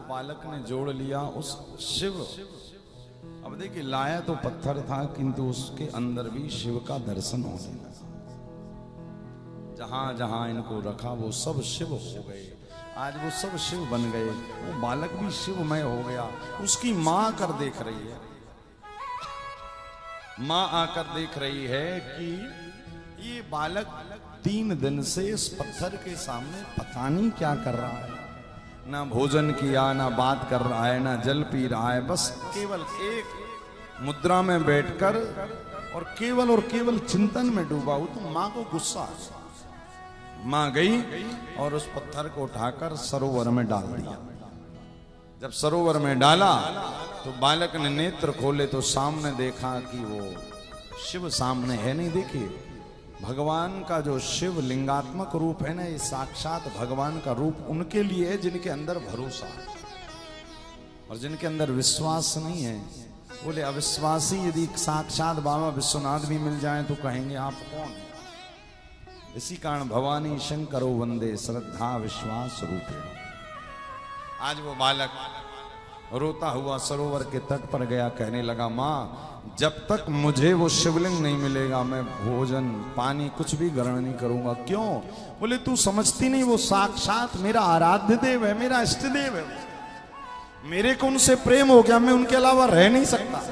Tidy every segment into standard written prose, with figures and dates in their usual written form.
बालक ने जोड़ लिया उस शिव। अब देखिए लाया तो पत्थर था किंतु उसके अंदर भी शिव का दर्शन होने लगा। जहां जहां इनको रखा वो सब शिव हो गए। आज वो सब शिव बन गए। वो बालक भी शिवमय हो गया। उसकी मां आकर देख रही है, मां आकर देख रही है कि ये बालक 3 दिन से इस पत्थर के सामने पता नहीं क्या कर रहा है। ना भोजन किया, ना बात कर रहा है, ना जल पी रहा है, बस केवल एक मुद्रा में बैठकर और केवल चिंतन में डूबा हो। तो मां को गुस्सा आया। मां गई और उस पत्थर को उठाकर सरोवर में डाल दिया। जब सरोवर में डाला तो बालक ने नेत्र खोले तो सामने देखा कि वो शिव सामने है। नहीं, देखिए भगवान का जो शिव लिंगात्मक रूप है ना, ये साक्षात भगवान का रूप उनके लिए है जिनके अंदर भरोसा है और जिनके अंदर विश्वास नहीं है। बोले अविश्वासी यदि साक्षात बाबा विश्वनाथ भी मिल जाए तो कहेंगे आप कौन है। इसी कारण भवानी शंकरो वंदे श्रद्धा विश्वास रूपे। आज वो बालक रोता हुआ सरोवर के तट पर गया, कहने लगा माँ जब तक मुझे वो शिवलिंग नहीं मिलेगा मैं भोजन पानी कुछ भी ग्रहण नहीं करूंगा। क्यों? बोले तू समझती नहीं, वो साक्षात मेरा आराध्य देव है, मेरा इष्ट देव है। मेरे को उनसे प्रेम हो गया, मैं उनके अलावा रह नहीं सकता।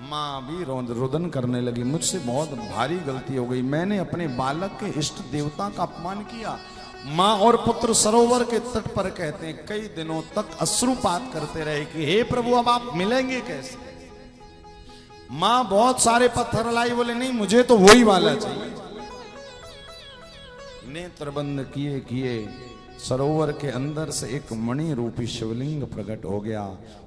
माँ भी रुदन करने लगी, मुझसे बहुत भारी गलती हो गई, मैंने अपने बालक के इष्ट देवता का अपमान किया। माँ और पुत्र सरोवर के तट पर कहते हैं कई दिनों तक अश्रुपात करते रहे कि हे प्रभु अब आप मिलेंगे कैसे। माँ बहुत सारे पत्थर लाई, बोले नहीं मुझे तो वही वाला चाहिए। नेत्र बंद किए किए सरोवर के अंदर से एक मणि रूपी शिवलिंग प्रकट हो गया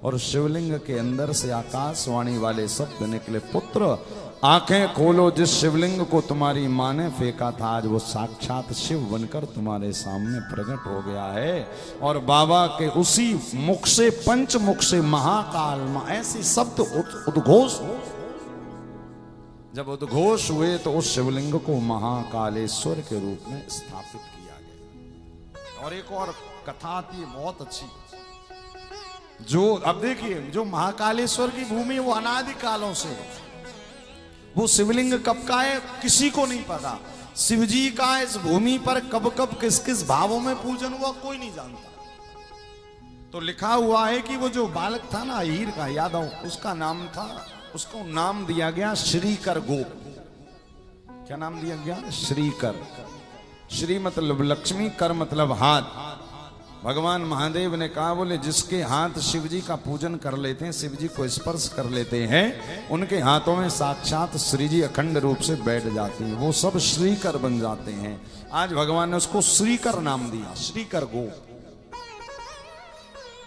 और शिवलिंग के अंदर से आकाशवाणी वाले शब्द निकले, पुत्र आंखें खोलो, जिस शिवलिंग को तुम्हारी मां ने फेंका था आज वो साक्षात शिव बनकर तुम्हारे सामने प्रकट हो गया है। और बाबा के उसी मुख से पंच मुख से महाकाल ऐसे शब्द उद्घोष, जब उद्घोष हुए तो उस शिवलिंग को महाकालेश्वर के रूप में स्थापित किया गया। और एक और कथा आती है बहुत अच्छी, जो अब देखिए जो महाकालेश्वर की भूमि वो अनादि कालों से, वो शिवलिंग कब का है किसी को नहीं पता। शिव जी का इस भूमि पर कब कब किस किस भावों में पूजन हुआ कोई नहीं जानता। तो लिखा हुआ है कि वो जो बालक था ना हीर का यादव, उसका नाम था, उसको नाम दिया गया श्रीकर गोप। क्या नाम दिया गया? श्रीकर। श्री मतलब लक्ष्मी, कर मतलब हाथ। भगवान महादेव ने कहा बोले जिसके हाथ शिव जी का पूजन कर लेते हैं, शिव जी को स्पर्श कर लेते हैं, उनके हाथों में साक्षात श्री जी अखंड रूप से बैठ जाते हैं, वो सब श्रीकर बन जाते हैं। आज भगवान ने उसको श्रीकर नाम दिया, श्रीकर गोप।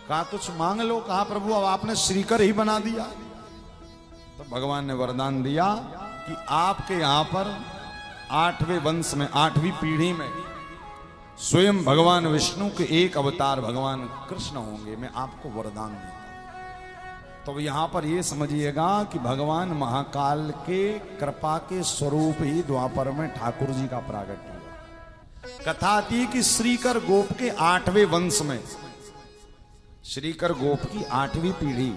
कहा कुछ मांग लो, कहा प्रभु अब आपने श्रीकर ही बना दिया। तो भगवान ने वरदान दिया कि आपके यहां पर 8वें वंश में 8वीं पीढ़ी में स्वयं भगवान विष्णु के एक अवतार भगवान कृष्ण होंगे। मैं आपको वरदान देता हूं। तो यहां पर यह समझिएगा कि भगवान महाकाल के कृपा के स्वरूप ही द्वापर में ठाकुर जी का प्रागट्य हुआ। कथा थी कि श्रीकर गोप के 8वें वंश में, श्रीकर गोप की 8वीं पीढ़ी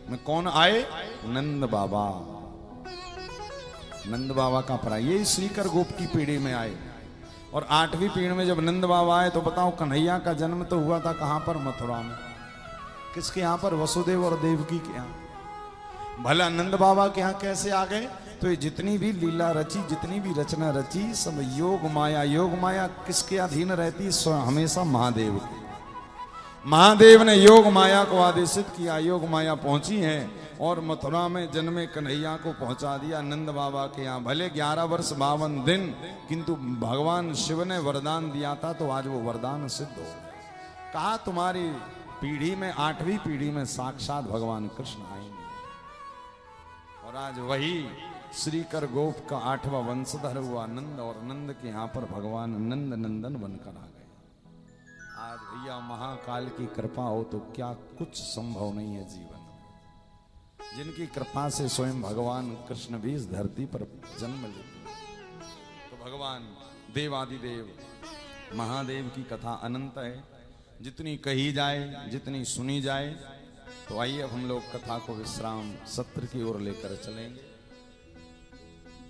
में कौन आए? नंद बाबा। नंद बाबा का प्राय ये श्रीकर गोप की पीढ़ी में आए। और 8वीं पीढ़ी में जब नंद बाबा आए तो बताओ कन्हैया का जन्म तो हुआ था कहां पर? मथुरा में। किसके यहां पर? वसुदेव और देवकी के यहां। भला नंद बाबा के यहां कैसे आ गए? तो ये जितनी भी लीला रची, जितनी भी रचना रची, सब योग माया। योग माया किसके अधीन रहती? हमेशा महादेव की। महादेव ने योग माया को आदेशित किया, योग माया पहुंची है और मथुरा में जन्मे कन्हैया को पहुंचा दिया नंद बाबा के यहाँ। भले 11 वर्ष 52 दिन, किंतु भगवान शिव ने वरदान दिया था तो आज वो वरदान सिद्ध हो गया। कहा तुम्हारी पीढ़ी में 8वीं पीढ़ी में साक्षात भगवान कृष्ण आएंगे। और आज वही श्रीकर गोप का 8वां वंशधर हुआ नंद, और नंद के यहाँ पर भगवान नंद नंदन बनकर आ गए। आज भैया महाकाल की कृपा हो तो क्या कुछ संभव नहीं है जीवन। जिनकी कृपा से स्वयं भगवान कृष्ण भी इस धरती पर जन्म लेते। तो भगवान देवादिदेव महादेव की कथा अनंत है। जितनी कही जाए, जितनी सुनी जाए। तो आइए अब हम लोग कथा को विश्राम सत्र की ओर लेकर चलेंगे।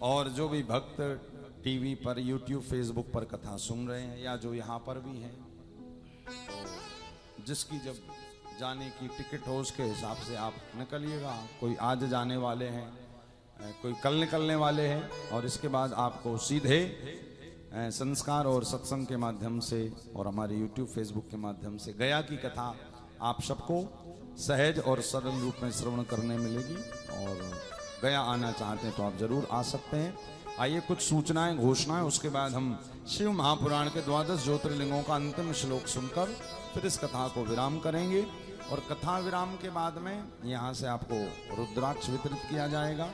और जो भी भक्त टीवी पर, यूट्यूब, फेसबुक पर कथा सुन रहे हैं या जो यहाँ पर भी हैं, तो जिसकी जब जाने की टिकट हो उसके हिसाब से आप निकलिएगा। कोई आज जाने वाले हैं, कोई कल निकलने वाले हैं। और इसके बाद आपको सीधे संस्कार और सत्संग के माध्यम से और हमारे यूट्यूब, फेसबुक के माध्यम से गया की कथा आप सबको सहज और सरल रूप में श्रवण करने मिलेगी। और गया आना चाहते हैं तो आप जरूर आ सकते हैं। आइए कुछ सूचनाएं, घोषणाएं, उसके बाद हम शिव महापुराण के 12 ज्योतिर्लिंगों का अंतिम श्लोक सुनकर फिर इस कथा को विराम करेंगे। और कथा विराम के बाद में यहाँ से आपको रुद्राक्ष वितरित किया जाएगा,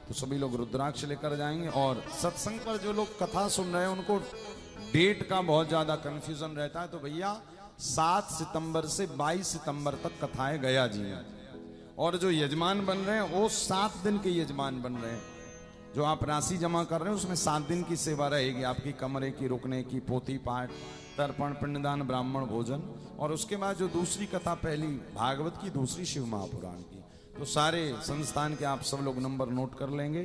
तो सभी लोग रुद्राक्ष लेकर जाएंगे। और सत्संग पर जो लोग कथा सुन रहे हैं उनको डेट का बहुत ज्यादा कंफ्यूजन रहता है, तो भैया 7 सितंबर से 22 सितंबर तक कथाएं गया जी हैं। और जो यजमान बन रहे हैं वो 7 दिन के यजमान बन रहे हैं। जो आप राशि जमा कर रहे हैं उसमें 7 दिन की सेवा रहेगी, आपकी कमरे की, रुकने की, पोथी पाठ, तर्पण, पिंडदान, ब्राह्मण भोजन। और उसके बाद जो दूसरी कथा, पहली भागवत की, दूसरी शिव महापुराण की, तो सारे संस्थान के आप सब लोग नंबर नोट कर लेंगे।